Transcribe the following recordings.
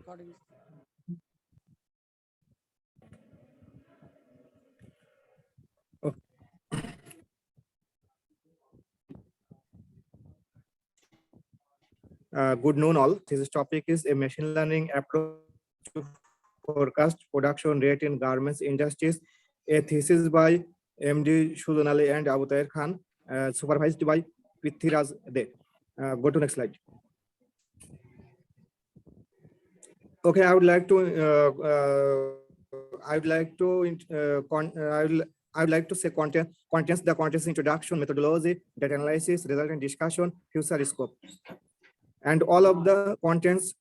recording. Good noon all. This topic is a machine learning approach to forecast production rate in garments industries. A thesis by MD Shudunali and Abutair Khan, supervised by Prithviraj De. Go to next slide. Okay, I would like to say contents, the contents introduction, methodology, data analysis, result and discussion, future scope. And all of the contents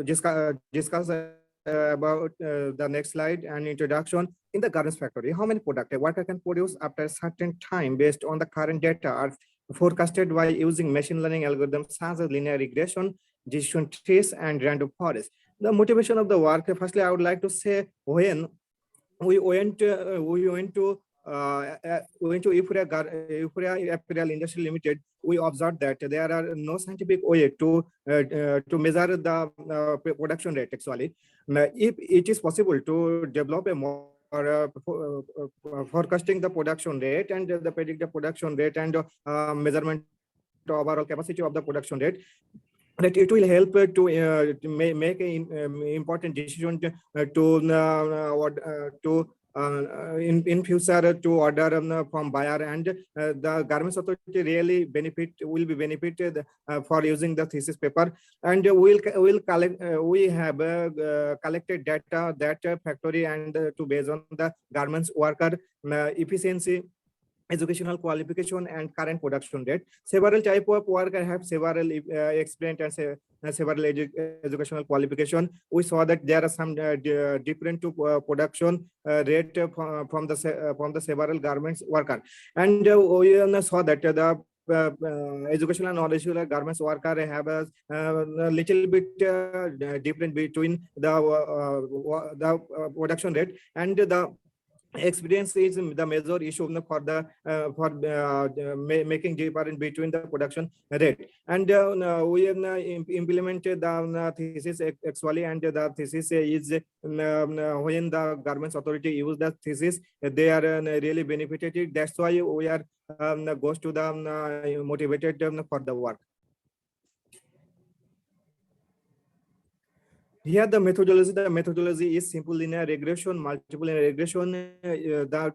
discuss about the next slide and introduction. In the garments factory, how many products a worker can produce after a certain time based on the current data are forecasted by using machine learning algorithms such as linear regression, decision trees, and random forest. The motivation of the work, firstly, I would like to say when we went to Euphoria Apparel Industry Limited, we observed that there are no scientific way to measure the production rate. Actually, if it is possible to develop a more forecasting the production rate and the predict the production rate and measurement overall capacity of the production rate, that it will help to make an important decision in future to order from buyer, and the garments authority really will be benefited for using the thesis paper. And we have collected data that factory and to based on the garments worker efficiency, educational qualification, and current production rate. Several type of worker have several experience and several educational qualification. We saw that there are some different production rate from the several garments worker, and we saw that the educational and knowledgeable garments worker have a little bit different between the production rate, and the experience is the major issue for making difference between the production rate. And we have implemented the thesis actually, and the thesis is when the garments authority use the thesis, they are really benefited. That's why we are goes to the motivated for the work. Here the methodology is simple linear regression, multiple linear regression.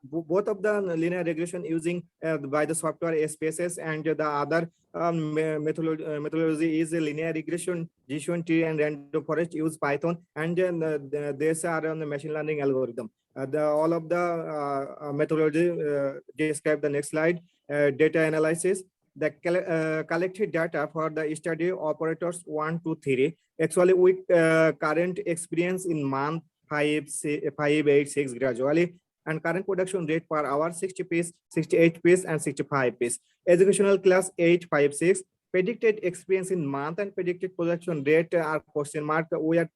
Both of the linear regression using by the software Spaces, and the other methodology is a linear regression, decision tree, and random forest use Python, and these are on the machine learning algorithm. All of the methodology describe the next slide. Data analysis. The collected data for the study operators 1 to 3. Actually, with current experience in month 5, 8, 6 gradually, and current production rate per hour 60 piece, 68 piece, and 65 piece. Educational class 8, 5, 6. Predicted experience in month and predicted production rate are question mark. We are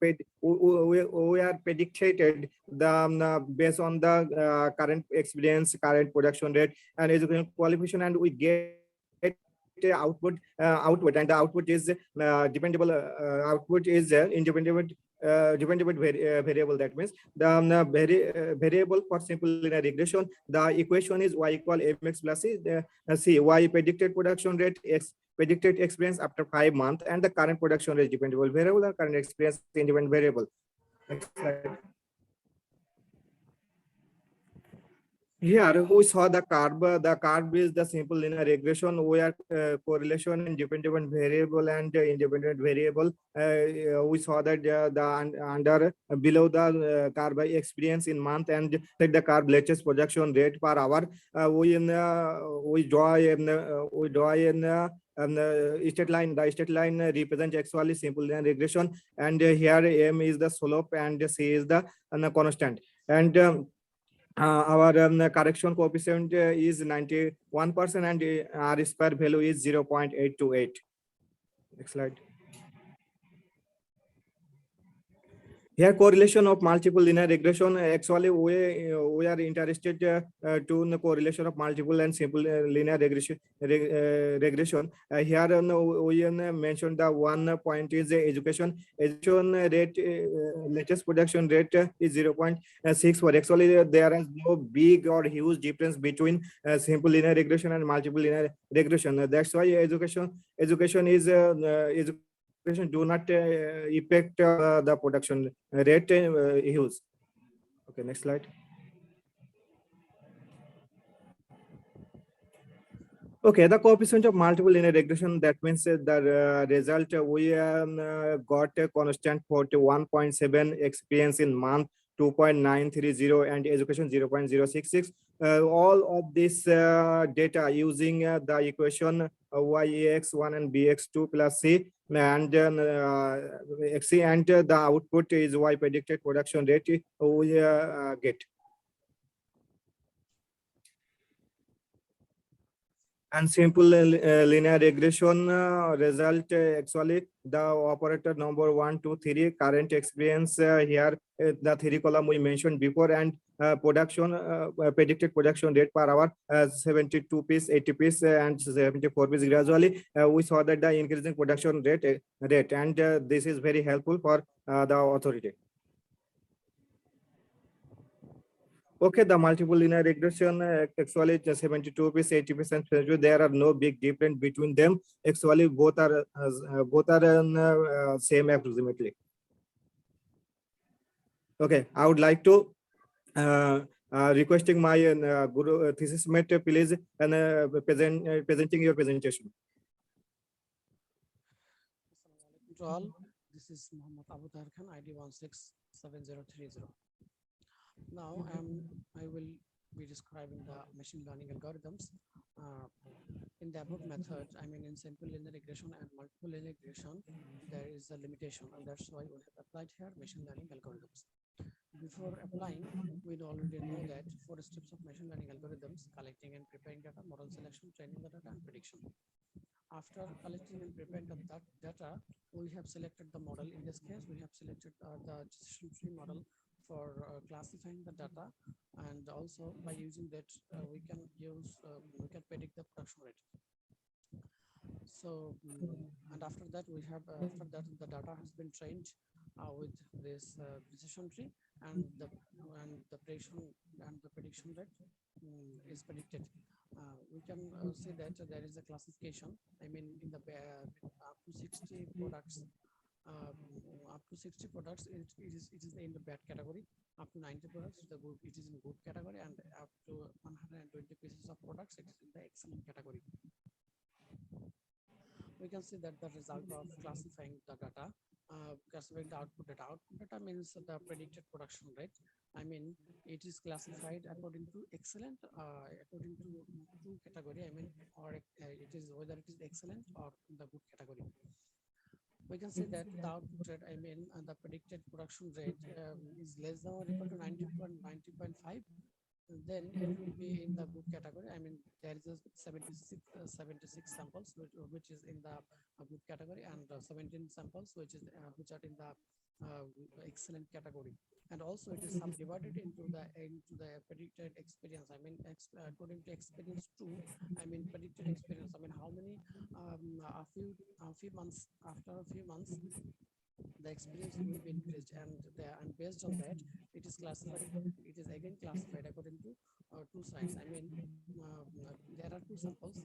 predicted the based on the current experience, current production rate, and educational qualification, and we get output, and the output is dependable. Output is independent variable. That means the variable for simple linear regression, the equation is y equal mx plus c. Y predicted production rate, x predicted experience after 5 months, and the current production rate dependable variable, or current experience independent variable. Next slide. Here we saw the curve. The curve is the simple linear regression where correlation and dependent variable and independent variable. We saw that the under below the curve by experience in month, and the curve latest projection rate per hour. We draw in straight line. The straight line represents actually simple linear regression, and here m is the slope and c is the constant, and our correction coefficient is 91%, and R square value is 0.828. Next slide. Here, correlation of multiple linear regression. Actually, we are interested to the correlation of multiple and simple linear regression. Here, we mentioned the one point is education. Education rate, latest production rate is 0.6. For actually, there is no big or huge difference between simple linear regression and multiple linear regression. That's why education is education do not affect the production rate use. Okay, next slide. Okay, the coefficient of multiple linear regression, that means the result we got a constant 41.7, experience in month 2.930, and education 0.066. All of this data using the equation YAX1 and BX2 plus C and XC, and the output is Y predicted production rate we get. And simple linear regression result, actually the operator number 1, 2, 3 current experience here, the 3 column we mentioned before, and production predicted production rate per hour 72 piece, 80 piece, and 74 piece. Gradually we saw that the increasing production rate, and this is very helpful for the authority. Okay, the multiple linear regression, actually 72 piece, 80 piece, and 72, there are no big difference between them. Actually, both are same approximately. Okay, I would like to requesting my guru thesis mate, please, and presenting your presentation. To all, this is Muhammad Abu Tahir Khan, ID 167030. Now I will be describing the machine learning algorithms. In the above methods, I mean in simple linear regression and multiple linear regression, there is a limitation, and that's why we have applied here machine learning algorithms. Before applying, we already know that 4 steps of machine learning algorithms: collecting and preparing data, model selection, training the data, and prediction. After collecting and preparing that data, we have selected the model. In this case, we have selected the decision tree model for classifying the data, and also by using that we can predict the production rate. So and after that we have the data has been trained with this decision tree, and the prediction rate is predicted. We can see that there is a classification. I mean, in the up to 60 products. Up to 60 products, it is in the bad category. Up to 90 products, it is in good category, and up to 120 pieces of products, it is in the excellent category. We can see that the result of classifying the data, classifying the output data. Output data means the predicted production rate. I mean, it is classified according to excellent, according to 2 category. I mean, or it is whether it is excellent or the good category. We can see that the output rate, I mean, the predicted production rate is less than or equal to 90.5, then it will be in the good category. I mean, there is a 76 samples which is in the good category, and 17 samples which are in the excellent category. And also it is subdivided into the predicted experience. I mean, according to experience 2, I mean predicted experience. I mean, how many a few months, after a few months the experience will be increased, and based on that it is classified. It is again classified according to 2 sides. I mean, there are 2 samples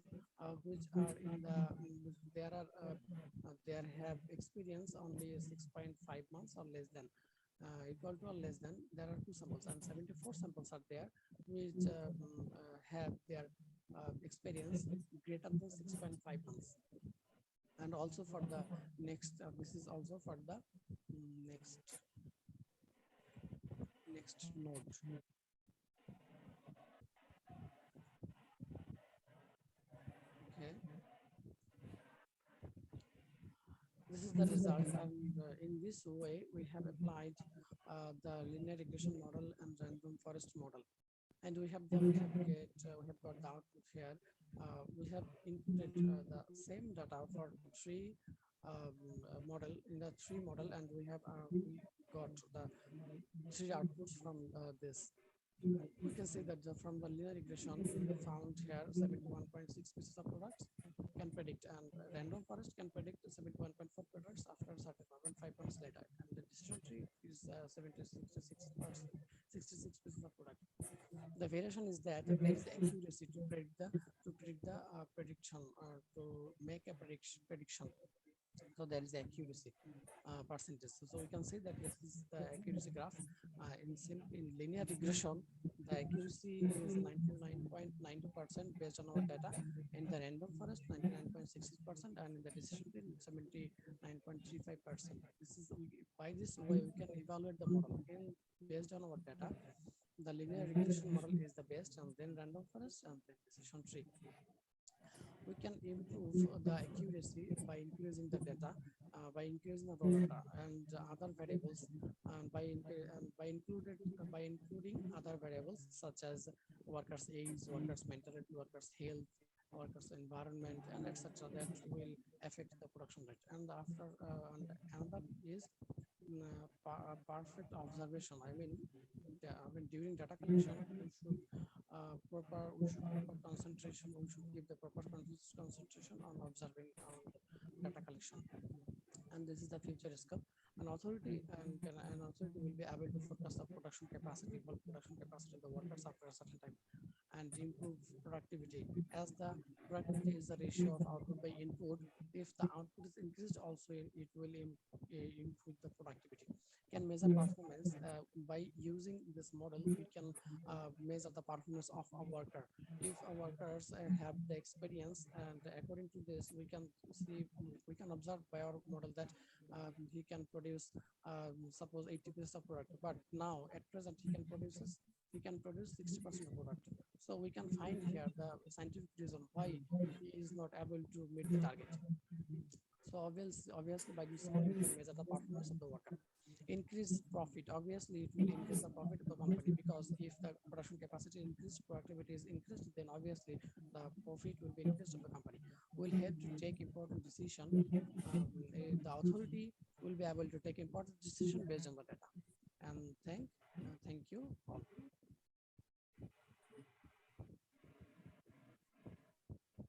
which are in the they have experience only 6.5 months or less than, equal to or less than. There are 2 samples, and 74 samples are there which have their experience greater than 6.5 months. And also for the next, this is also for the next node. Okay, this is the result, and in this way we have applied the linear regression model and random forest model, and we have got the output here. We have inputted the same data for 3 model, in the three model, and we got the three outputs from this. We can say that from the linear regression, we found here 71.6 pieces of products can predict, and random forest can predict 71.4 products after 35 points later, and the decision tree is 66 pieces of product. The variation is that there is accuracy to predict the prediction, or to make a prediction. So there is accuracy percentage. So we can say that this is the accuracy graph. In linear regression, the accuracy is 99.92% based on our data. In the random forest, 99.66%, and in the decision tree, 79.35%. This is by this way we can evaluate the model. Again, based on our data, the linear regression model is the best, and then random forest, and then decision tree. We can improve the accuracy by increasing the data, by increasing the raw data and other variables, and by including other variables such as workers' age, workers' mentality, workers' health, workers' environment, and etc. That will affect the production rate. And after and another is perfect observation. I mean during data collection, we should proper concentration. We should give the proper concentration on observing data collection. And this is the future scope. An authority an authority will be able to forecast the production capacity of the workers after a certain time, and improve productivity, as the productivity is the ratio of output by input. If the output is increased, also it will improve the productivity. Can measure performance by using this model. We can measure the performance of a worker. If our workers have the experience, and according to this, we can observe by our model that he can produce suppose 80 pieces of product, but now at present he can produce 60% of product. So we can find here the scientific reason why he is not able to meet the target. So obviously by this model we can measure the performance of the worker. Increase profit. Obviously it will increase the profit of the company, because if the production capacity increased, productivity is increased, then obviously the profit will be increased of the company. Will help to take important decision. The authority will be able to take important decision based on the data. And thank you all.